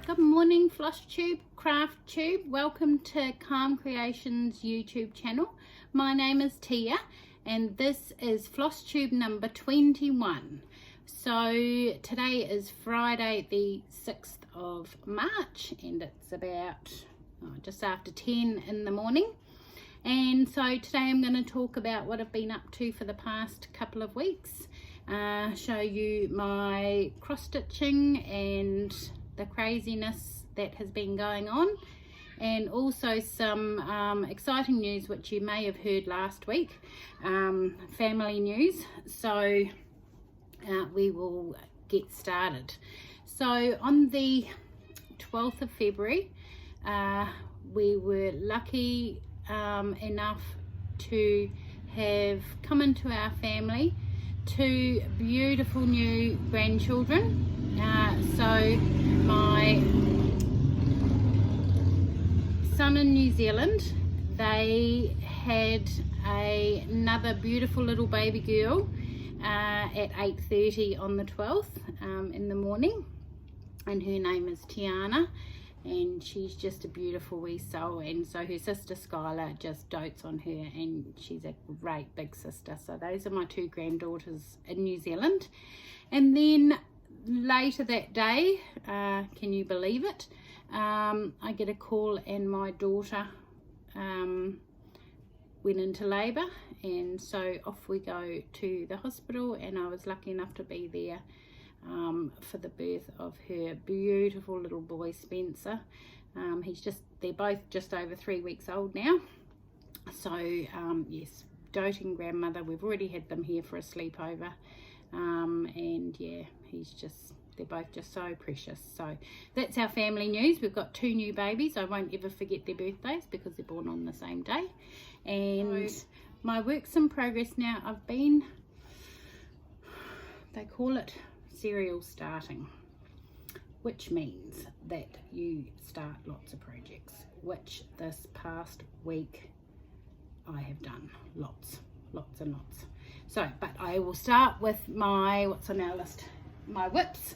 Good morning, Flosstube, Craft Tube. Welcome to Calm Creations YouTube channel. My name is Tia and this is Flosstube number 21. So today is Friday the 6th of March and it's about just after 10 in the morning. And so today I'm going to talk about what I've been up to for the past couple of weeks. Show you my cross stitching and the craziness that has been going on, and also some exciting news which you may have heard last week, family news. So we will get started. So on the 12th of February we were lucky enough to have come into our family 2 beautiful new grandchildren. So my son in New Zealand, they had another beautiful little baby girl at 8:30 on the 12th in the morning, and her name is Tiana, and she's just a beautiful wee soul. And so her sister Skylar just dotes on her, and she's a great big sister. So those are my 2 granddaughters in New Zealand. And then later that day, can you believe it, I get a call and my daughter went into labour, and so off we go to the hospital, and I was lucky enough to be there for the birth of her beautiful little boy Spencer. They're both just over 3 weeks old now. So yes, doting grandmother. We've already had them here for a sleepover, and yeah, they're both just so precious. So that's our family news. We've got 2 new babies. I won't ever forget their birthdays because they're born on the same day. And my works in progress now, they call it serial starting, which means that you start lots of projects, which this past week I have done lots and lots. So, but I will start with my, what's on our list, my WIPS.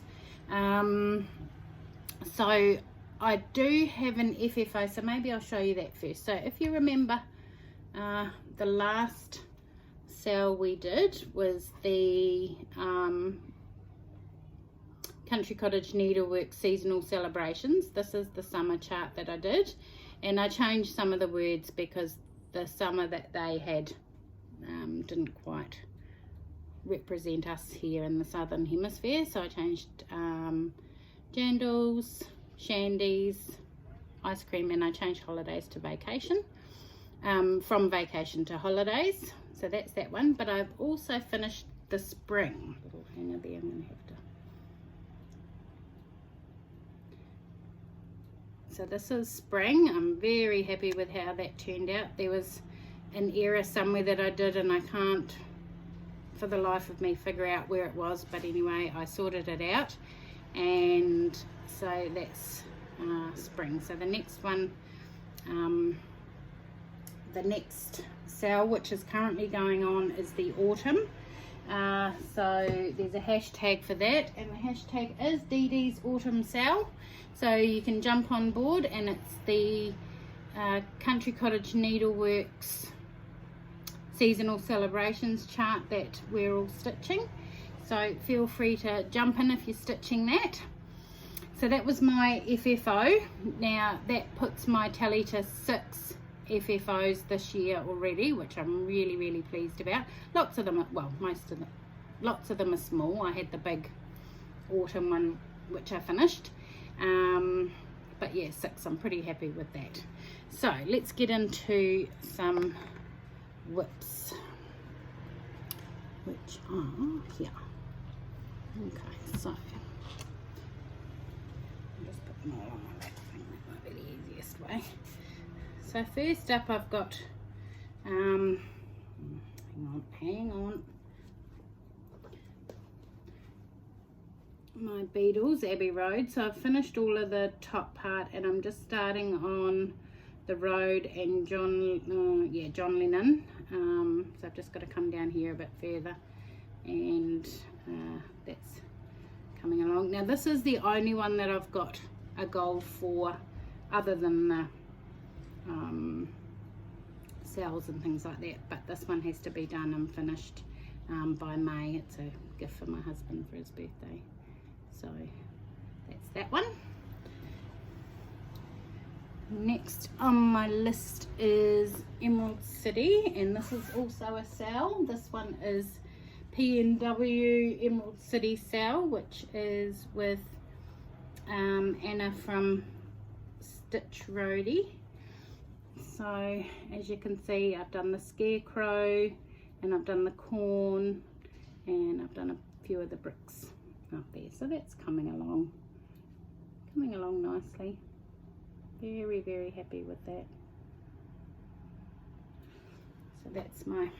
So I do have an FFO, so maybe I'll show you that first. So if you remember, the last sale we did was the Country Cottage Needlework seasonal celebrations. This is the summer chart that I did, and I changed some of the words because the summer that they had didn't quite represent us here in the southern hemisphere. So I changed jandals, shandies, ice cream, and I changed holidays to vacation, from vacation to holidays. So that's that one. But I've also finished the spring. Little hanger there, I'm going to have to. So this is spring. I'm very happy with how that turned out. There was an error somewhere that I did, and I can't for the life of me figure out where it was, but anyway, I sorted it out, and so that's spring. So the next one, the next sale which is currently going on, is the autumn. So there's a hashtag for that, and the hashtag is Dee Dee's autumn sale. So you can jump on board, and it's the Country Cottage Needleworks seasonal celebrations chart that we're all stitching. So feel free to jump in if you're stitching that. So that was my FFO. Now that puts my tally to 6 FFOs this year already, which I'm really pleased about. Lots of them are, well, lots of them are small. I had the big autumn one which I finished, but yeah, 6, I'm pretty happy with that. So let's get into some WIPS, which are here. Okay, so I'll just put them all on my back thing. That might be the easiest way. So first up, I've got hang on, my beetles, Abbey Road. So I've finished all of the top part, and I'm just starting on the road and John Lennon. So I've just got to come down here a bit further, and that's coming along. Now this is the only one that I've got a goal for other than the cells and things like that, but this one has to be done and finished by May. It's a gift for my husband for his birthday, so that's that one. Next on my list is Emerald City, and this is also a cell. This one is P&W Emerald City cell, which is with Anna from Stitch Roadie. So as you can see, I've done the scarecrow and I've done the corn and I've done a few of the bricks up there, so that's coming along nicely. Very, very happy with that. So that's my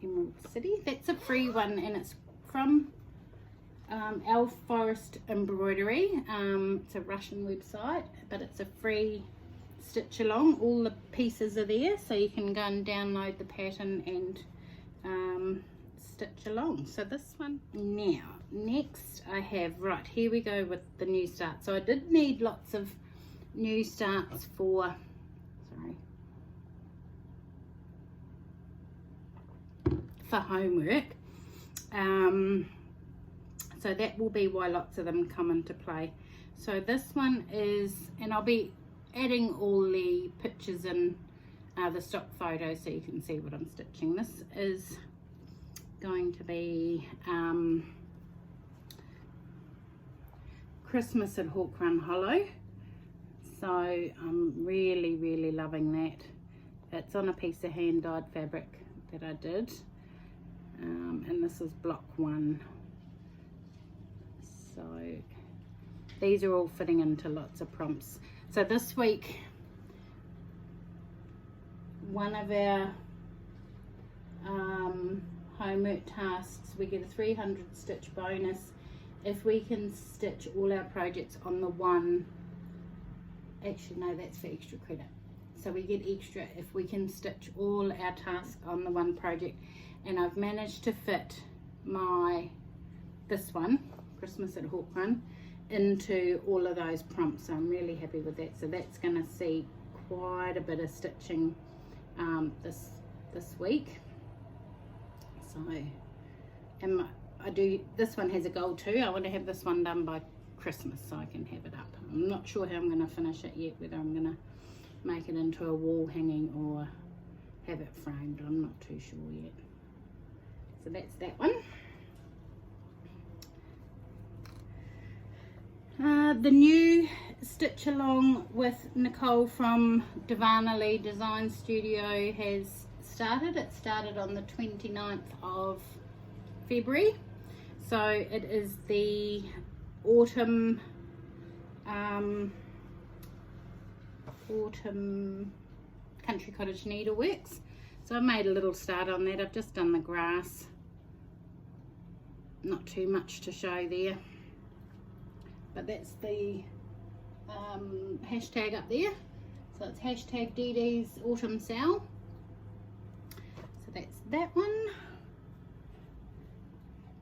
Emerald City. That's a free one, and it's from Our Forest Embroidery. It's a Russian website, but it's a free stitch along. All the pieces are there, so you can go and download the pattern and stitch along. So this one. Now next I have, right, here we go with the new start. So I did need lots of new starts for, for homework, so that will be why lots of them come into play. So this one is, and I'll be adding all the pictures in the stock photos so you can see what I'm stitching. This is going to be Christmas at Hawk Run Hollow. So I'm really, really loving that. It's on a piece of hand dyed fabric that I did, and this is block 1. So these are all fitting into lots of prompts. So this week, one of our homework tasks, we get a 300 stitch bonus if we can stitch all our projects on the one. Actually no, that's for extra credit. So we get extra if we can stitch all our tasks on the one project, and I've managed to fit this one, Christmas at Hawk Run, into all of those prompts. So I'm really happy with that. So that's going to see quite a bit of stitching this week. So, and this one has a goal too. I want to have this one done by Christmas so I can have it up. I'm not sure how I'm going to finish it yet, whether I'm going to make it into a wall hanging or have it framed. I'm not too sure yet. So that's that one. The new stitch along with Nicole from Davarnalee Design Studio has started. It started on the 29th of February. So it is the autumn country cottage needleworks. So I made a little start on that. I've just done the grass, not too much to show there, but that's the hashtag up there. So it's hashtag DD's autumn sale. So that's that one.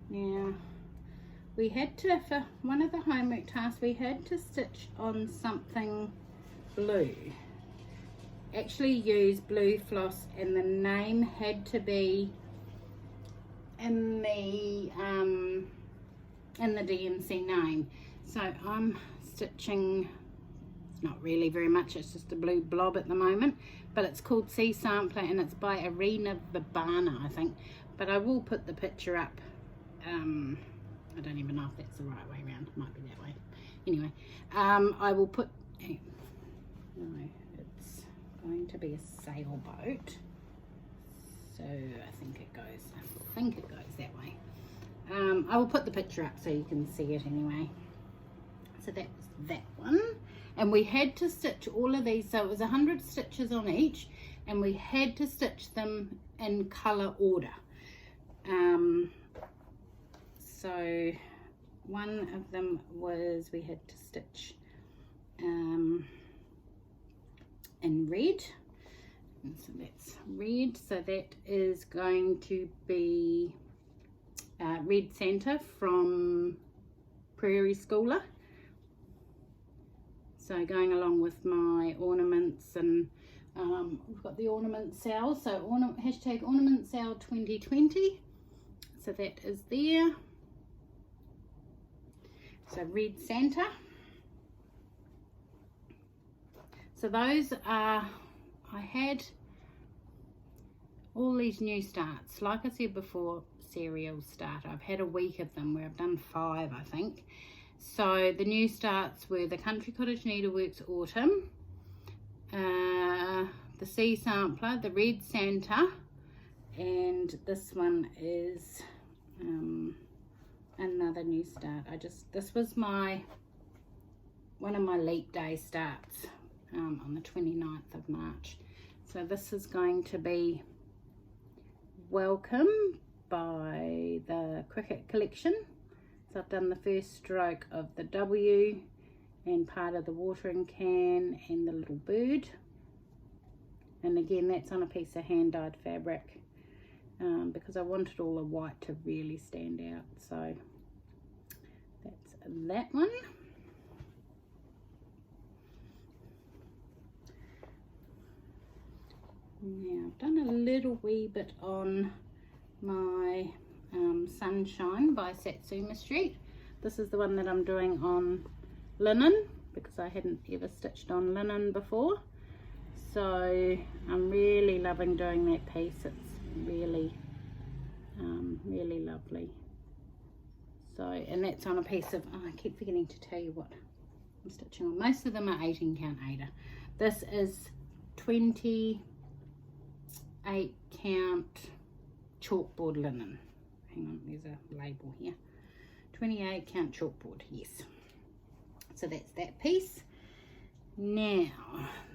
Now we had to, for one of the homework tasks, we had to stitch on something blue. Actually use blue floss, and the name had to be in the DMC name. So I'm stitching, it's not really very much, it's just a blue blob at the moment, but it's called Sea Sampler and it's by Arena Vibana, I think. But I will put the picture up. I don't even know if that's the right way around. It might be that way. Anyway, I will put, no, it's going to be a sailboat. So I think it goes that way. I will put the picture up so you can see it anyway. So that's that one. And we had to stitch all of these, so it was 100 stitches on each, and we had to stitch them in colour order. So one of them was, we had to stitch in red, and so that's red. So that is going to be Red Santa from Prairie Schooler. So going along with my ornaments, and we've got the ornament sale, so hashtag ornament sale 2020, so that is there. So Red Santa. So those are, I had all these new starts, like I said before, serial start. I've had a week of them where I've done 5, I think. So the new starts were the Country Cottage Needleworks Autumn, the Sea Sampler, the Red Santa, and this one is another new start. This was one of my leap day starts on the 29th of March. So this is going to be Welcome by the Cricket Collection. So I've done the first stroke of the W and part of the watering can and the little bird, and again that's on a piece of hand dyed fabric because I wanted all the white to really stand out. So that's that one. Now I've done a little wee bit on my Sunshine by Satsuma Street. This is the one that I'm doing on linen because I hadn't ever stitched on linen before. So I'm really loving doing that piece. It's really really lovely. So, and that's on a piece of, oh, I keep forgetting to tell you what I'm stitching on. Most of them are 18 count Ada. This is 28 count chalkboard linen. Hang on, there's a label here. 28 count chalkboard, yes. So that's that piece. Now,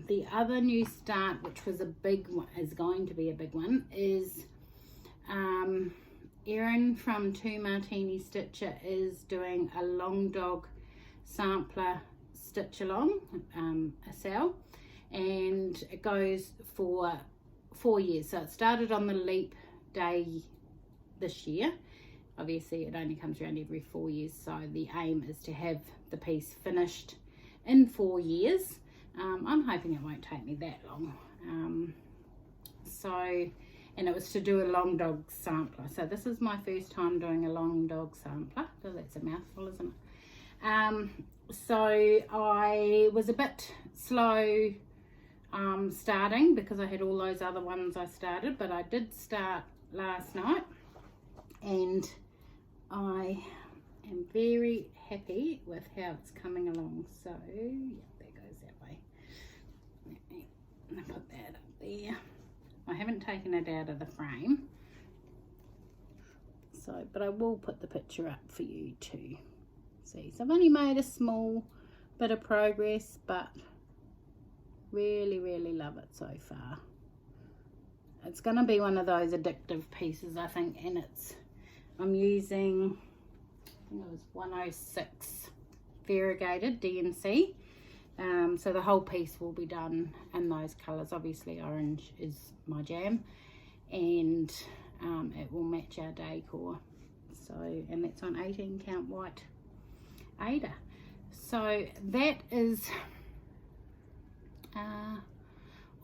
the other new start, which was a big one, is going to be a big one, is Erin from 2 Martini Stitcher is doing a long dog sampler stitch along, a sale, and it goes for 4 years. So it started on the leap day this year. Obviously it only comes around every 4 years, so the aim is to have the piece finished in 4 years. I'm hoping it won't take me that long. And it was to do a long dog sampler. So this is my first time doing a long dog sampler. So that's a mouthful, isn't it? So I was a bit slow starting because I had all those other ones I started, but I did start last night and I am very happy with how it's coming along. So yeah, that goes that way. I'll put that up there. I haven't taken it out of the frame, so, but I will put the picture up for you to see. So I've only made a small bit of progress, but really love it so far. It's going to be one of those addictive pieces, I think, and I'm using, I think it was 106 variegated DNC. So the whole piece will be done in those colours. Obviously orange is my jam, and it will match our decor. So, and that's on 18 count white Ada. So that is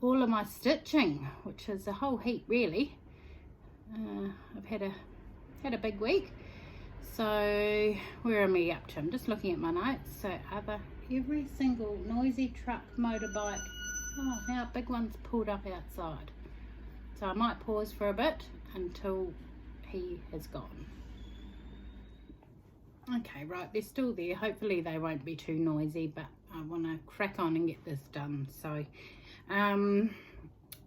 all of my stitching, which is a whole heap really. I've had a big week. So where am I up to? I'm just looking at my notes. So every single noisy truck, motorbike, oh, now big one's pulled up outside. So I might pause for a bit until he has gone. Okay, right, they're still there. Hopefully they won't be too noisy, but I want to crack on and get this done. So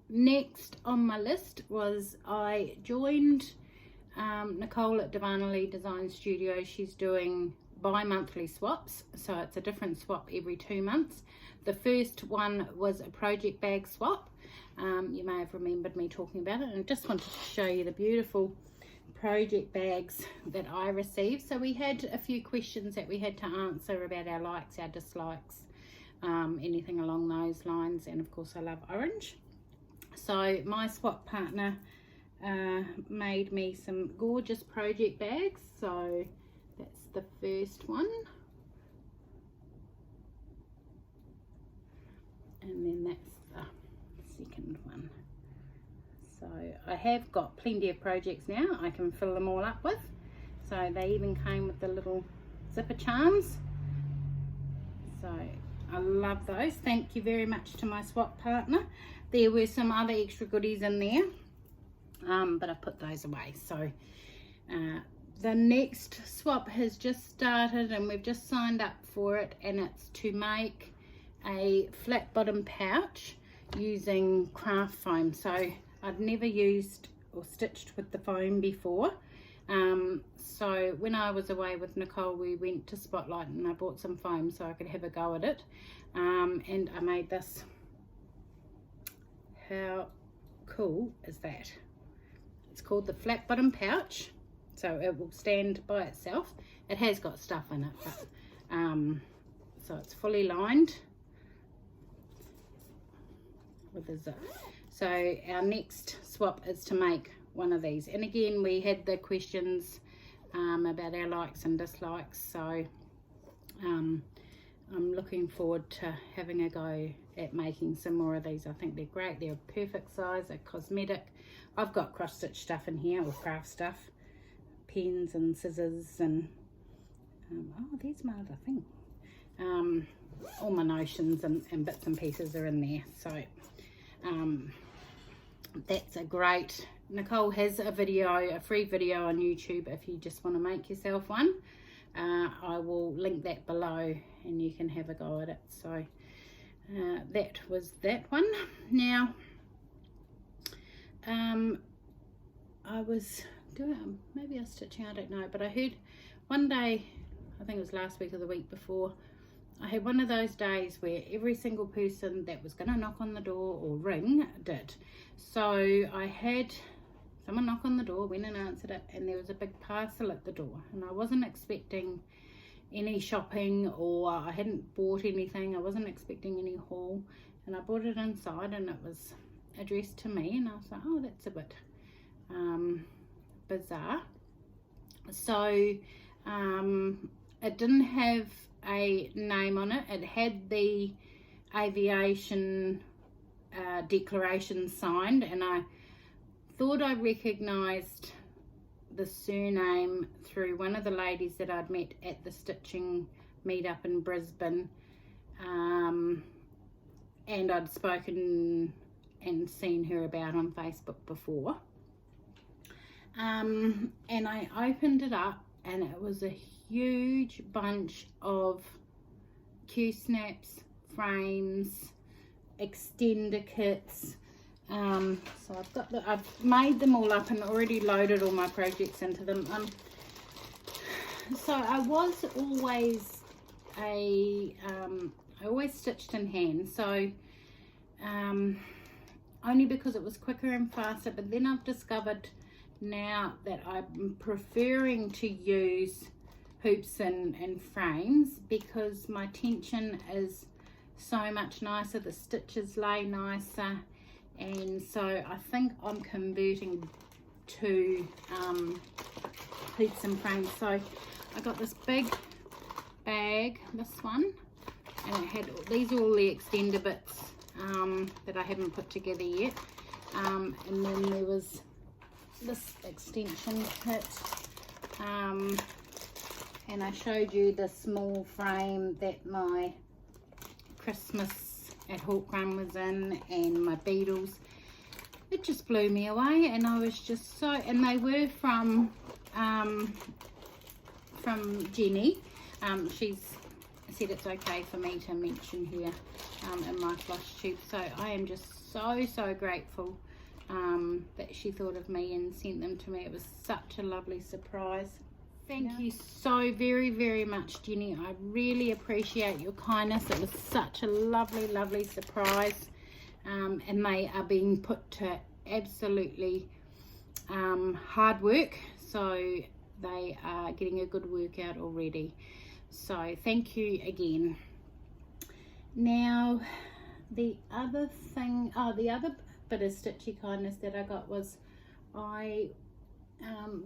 next on my list was I joined Nicole at Davarnalee Design Studio. She's doing bi-monthly swaps, so it's a different swap every 2 months. The first one was a project bag swap. You may have remembered me talking about it, and I just wanted to show you the beautiful project bags that I received. So we had a few questions that we had to answer about our likes, our dislikes, anything along those lines, and of course I love orange. So my swap partner made me some gorgeous project bags. So That's the first one. And then that's the second one. So I have got plenty of projects now I can fill them all up with. So they even came with the little zipper charms. So I love those. Thank you very much to my swap partner. There were some other extra goodies in there, but I put those away. So the next swap has just started and we've just signed up for it, and it's to make a flat bottom pouch using craft foam. So I've never used or stitched with the foam before. So when I was away with Nicole, we went to Spotlight and I bought some foam so I could have a go at it, and I made this. How cool is that? It's called the flat bottom pouch, so it will stand by itself. It has got stuff in it, but so it's fully lined with a zip. So our next swap is to make one of these, and again we had the questions about our likes and dislikes, so I'm looking forward to having a go at making some more of these. I think they're great. They're a perfect size, a cosmetic. I've got cross stitch stuff in here, or craft stuff, pens and scissors, and oh, there's my other thing. All my notions and bits and pieces are in there. So that's a great. Nicole has a video, a free video on YouTube if you just want to make yourself one. I will link that below and you can have a go at it. So that was that one. Now I was doing, maybe I was stitching, I don't know, but I heard one day, I think it was last week or the week before, I had one of those days where every single person that was going to knock on the door or ring did. So I had someone knock on the door, went and answered it, and there was a big parcel at the door, and I wasn't expecting any shopping, or I hadn't bought anything. I wasn't expecting any haul, and I brought it inside and it was addressed to me, and I was like, oh, that's a bit bizarre. So it didn't have a name on it. It had the aviation declaration signed, and I thought I recognized the surname through one of the ladies that I'd met at the stitching meetup in Brisbane, and I'd spoken and seen her about on Facebook before, and I opened it up and it was a huge bunch of Q-snaps, frames, extender kits. So I've made them all up and already loaded all my projects into them. So I was always I always stitched in hand, so only because it was quicker and faster, but then I've discovered now that I'm preferring to use hoops and frames because my tension is so much nicer, the stitches lay nicer, and so I think I'm converting to hoops and frames. So I got this big bag, this one, and it had, these are all the extender bits that I haven't put together yet, and then there was this extension kit, and I showed you the small frame that my Christmas at Hawk Run was in, and my beetles. It just blew me away, and I was just so, and they were from Jenny. She's said it's okay for me to mention here in my Flosstube, so I am just so grateful that she thought of me and sent them to me. It was such a lovely surprise. Thank you so very much, Jenny. I really appreciate your kindness. It was such a lovely surprise, and they are being put to absolutely hard work, so they are getting a good workout already. So thank you again. Now the other thing, the other bit of stitchy kindness that I got was, I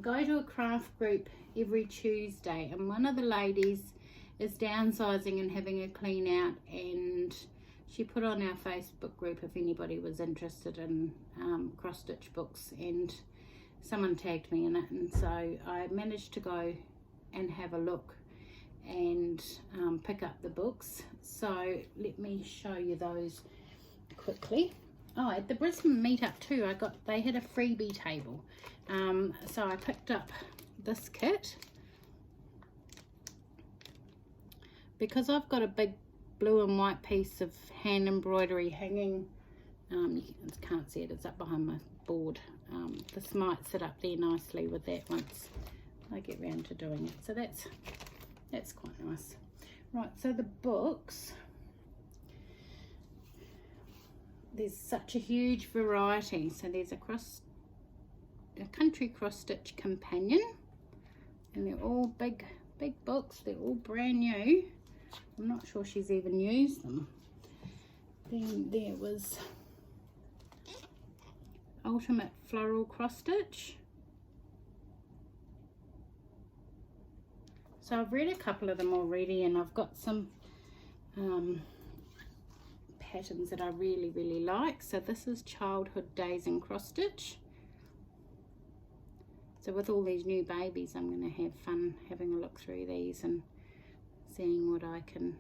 go to a craft group every Tuesday, and one of the ladies is downsizing and having a clean out, and she put on our Facebook group if anybody was interested in cross stitch books, and someone tagged me in it, and so I managed to go and have a look and pick up the books. So let me show you those quickly. Oh, at the Brisbane meetup too, they had a freebie table, so I picked up this kit because I've got a big blue and white piece of hand embroidery hanging. You can't see it, it's up behind my board. This might sit up there nicely with that once I get round to doing it, so that's quite nice. Right, so the books, there's such a huge variety. So there's a country cross stitch companion, and they're all big books, they're all brand new. I'm not sure she's even used them. Then there was ultimate floral cross stitch. So I've read a couple of them already, and I've got some patterns that I really like. So this is Childhood Days in Cross Stitch. So with all these new babies, I'm going to have fun having a look through these and seeing what I can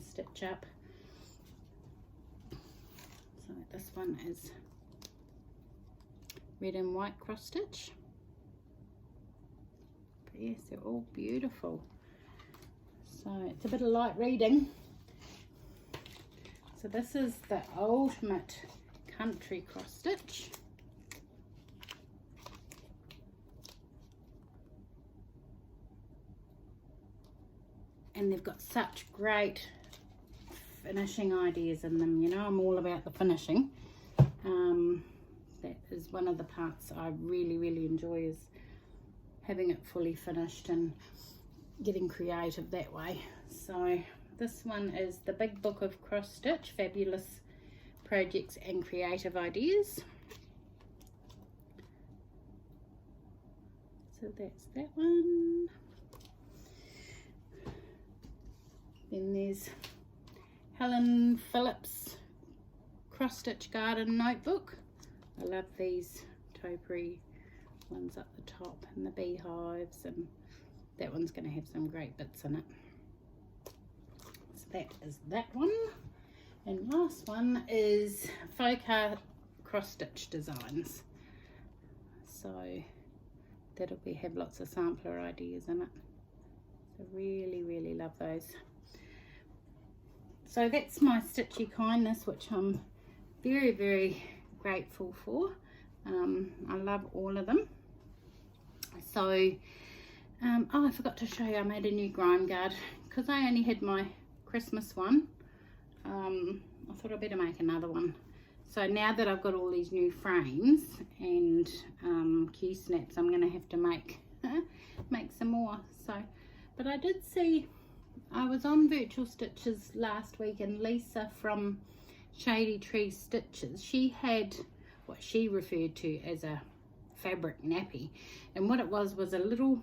stitch up. So this one is red and white cross stitch. But yes, they're all beautiful. So it's a bit of light reading. So this is the ultimate country cross stitch. And they've got such great finishing ideas in them. You know, I'm all about the finishing. That is one of the parts I really enjoy, is having it fully finished and getting creative that way. So this one is the Big Book of Cross Stitch, Fabulous Projects and Creative Ideas. So that's that one. Then there's Helen Phillips Cross Stitch Garden Notebook. I love these topiary ones up the top and the beehives, and that one's going to have some great bits in it. So that is that one. And last one is Folk Art Cross Stitch Designs. So that'll have lots of sampler ideas in it. So really love those. So that's my Stitchy Kindness, which I'm very grateful for. I love all of them. So oh, I forgot to show you, I made a new grime guard because I only had my Christmas one. I thought I'd better make another one. So now that I've got all these new frames and Q snaps, I'm going to have to make some more. So, but I did see, I was on Virtual Stitches last week, and Lisa from Shady Tree Stitches, she had what she referred to as a fabric nappy, and what it was a little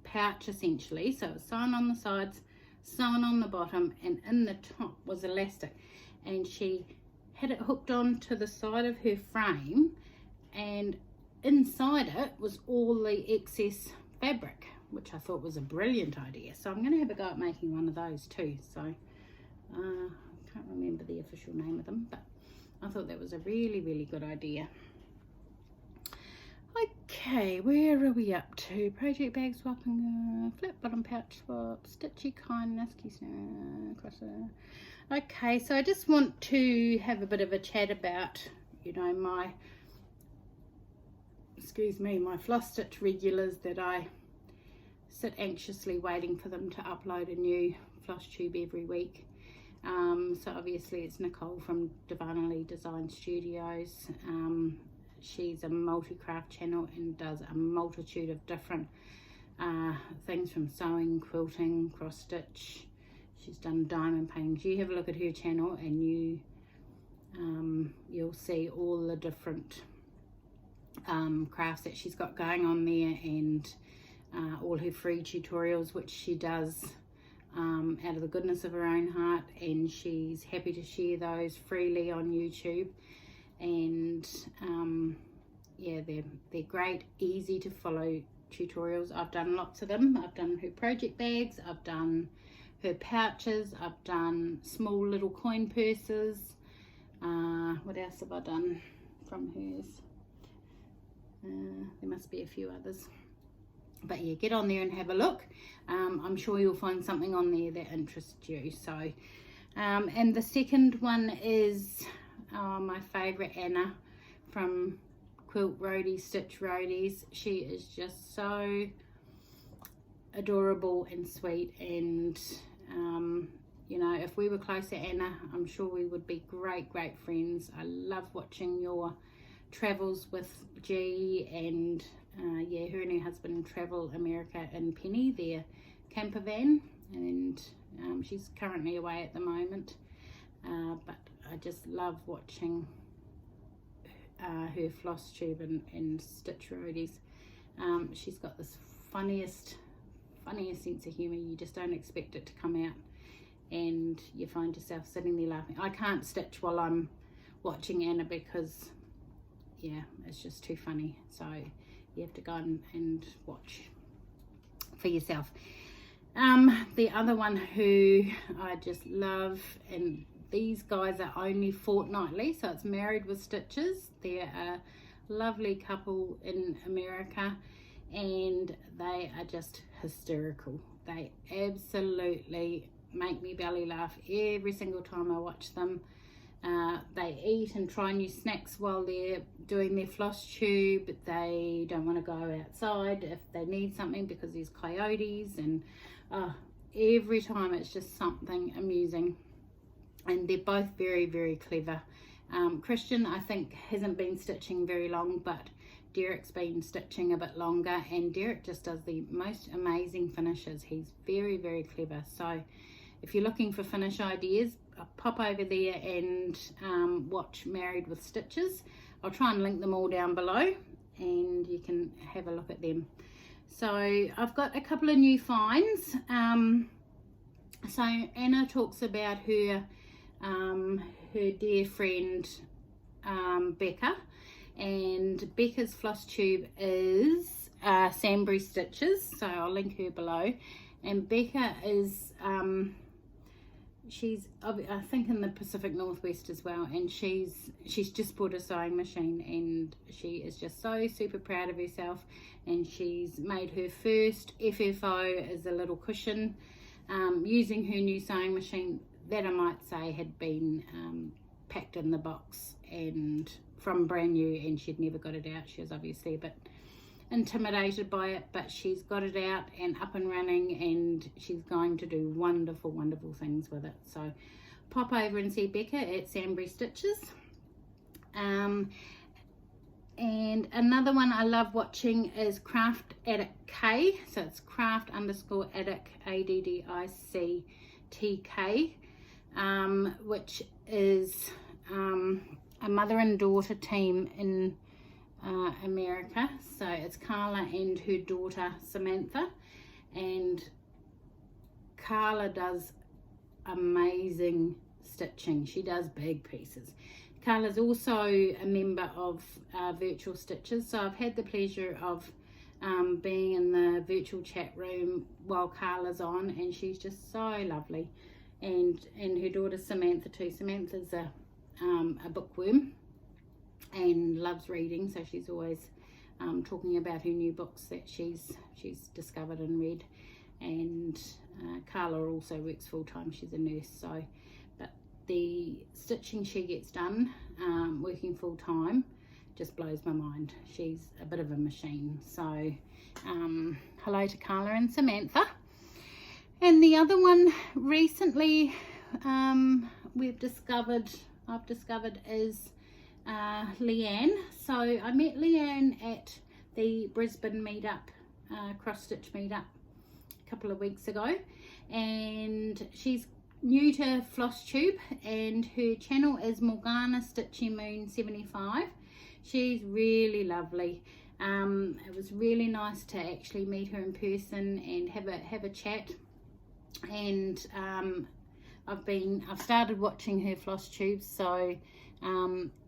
pouch essentially. So it was sewn on the sides, sewn on the bottom, and in the top was elastic, and she had it hooked on to the side of her frame, and inside it was all the excess fabric, which I thought was a brilliant idea. So I'm going to have a go at making one of those too. So I can't remember the official name of them, but I thought that was a really good idea. Okay, where are we up to? Project bag swapping, flat bottom pouch swap, Stitchy Kindness, crosser. Okay, so I just want to have a bit of a chat about, you know, my floss stitch regulars that I sit anxiously waiting for them to upload a new Flosstube every week. So obviously it's Nicole from Davarnalee Design Studios. She's a multi-craft channel and does a multitude of different things, from sewing, quilting, cross stitch. She's done diamond paintings. You have a look at her channel and you you'll see all the different crafts that she's got going on there, and all her free tutorials which she does out of the goodness of her own heart, and she's happy to share those freely on YouTube. And yeah, they're great, easy to follow tutorials. I've done lots of them. I've done her project bags, I've done her pouches, I've done small little coin purses. What else have I done from hers? There must be a few others, but yeah, get on there and have a look. I'm sure you'll find something on there that interests you. So and the second one is my favorite, Anna from Quilt Roadie, Stitch Roadies. She is just so adorable and sweet, and you know, if we were closer, Anna, I'm sure we would be great friends. I love watching your travels with G, and yeah, her and her husband travel America in Penny, their camper van, and she's currently away at the moment, but I just love watching her Flosstube and Stitch Roadies. She's got this funniest sense of humour. You just don't expect it to come out, and you find yourself sitting there laughing. I can't stitch while I'm watching Anna because, yeah, it's just too funny. So you have to go and watch for yourself. The other one who I just love, and these guys are only fortnightly, so it's Married with Stitches. They're a lovely couple in America, and they are just hysterical. They absolutely make me belly laugh every single time I watch them. They eat and try new snacks while they're doing their floss tube. They don't want to go outside if they need something because there's coyotes, and every time it's just something amusing. And they're both very clever. Christian, I think, hasn't been stitching very long, but Derek's been stitching a bit longer, and Derek just does the most amazing finishes. He's very clever. So if you're looking for finish ideas, pop over there and watch Married with Stitches. I'll try and link them all down below, and you can have a look at them. So I've got a couple of new finds. So Anna talks about her dear friend Becca, and Becca's floss tube is Sambrie Stitches, so I'll link her below. And Becca is she's, I think, in the Pacific Northwest as well, and she's just bought a sewing machine, and she is just so super proud of herself. And she's made her first FFO as a little cushion, using her new sewing machine that, I might say, had been packed in the box and from brand new, and she'd never got it out. She was obviously a bit intimidated by it, but she's got it out and up and running, and she's going to do wonderful things with it. So pop over and see Becca at Sambrie Stitches. And another one I love watching is Craft Addict K, so it's craft_addict ADDICTK, which is a mother and daughter team in America. So it's Carla and her daughter Samantha, and Carla does amazing stitching. She does big pieces. Carla's also a member of Virtual Stitches, so I've had the pleasure of being in the virtual chat room while Carla's on, and she's just so lovely. And her daughter Samantha too. Samantha's a bookworm and loves reading, so she's always talking about her new books that she's discovered and read. And Carla also works full-time. She's a nurse, so but the stitching she gets done working full-time just blows my mind. She's a bit of a machine. So hello to Carla and Samantha. And the other one recently I've discovered is Leanne. So I met Leanne at the Brisbane meetup, cross stitch meetup, a couple of weeks ago, and she's new to Flosstube, and her channel is Morganastitchy Moon75. She's really lovely. It was really nice to actually meet her in person and have a chat. And I've started watching her Flosstube, so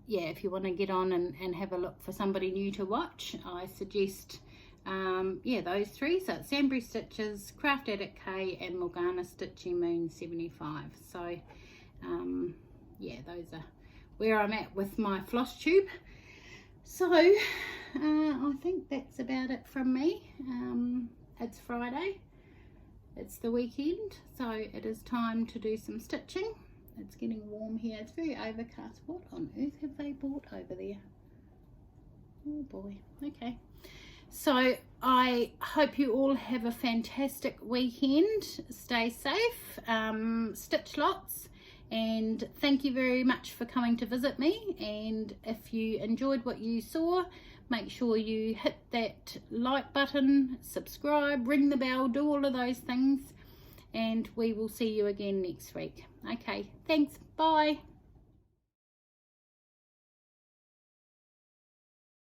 yeah, if you want to get on and have a look for somebody new to watch, I suggest yeah, those three. So it's Sambrie Stitches, Craft Addict K, and Morganastitchy Moon75. So yeah, those are where I'm at with my Flosstube. So I think that's about it from me. It's Friday, it's the weekend, so it is time to do some stitching. It's getting warm here, it's very overcast. What on earth have they bought over there? Oh boy. Okay, so I hope you all have a fantastic weekend. Stay safe, stitch lots, and thank you very much for coming to visit me. And if you enjoyed what you saw, make sure you hit that like button, subscribe, ring the bell, do all of those things, and we will see you again next week. Okay, thanks, bye.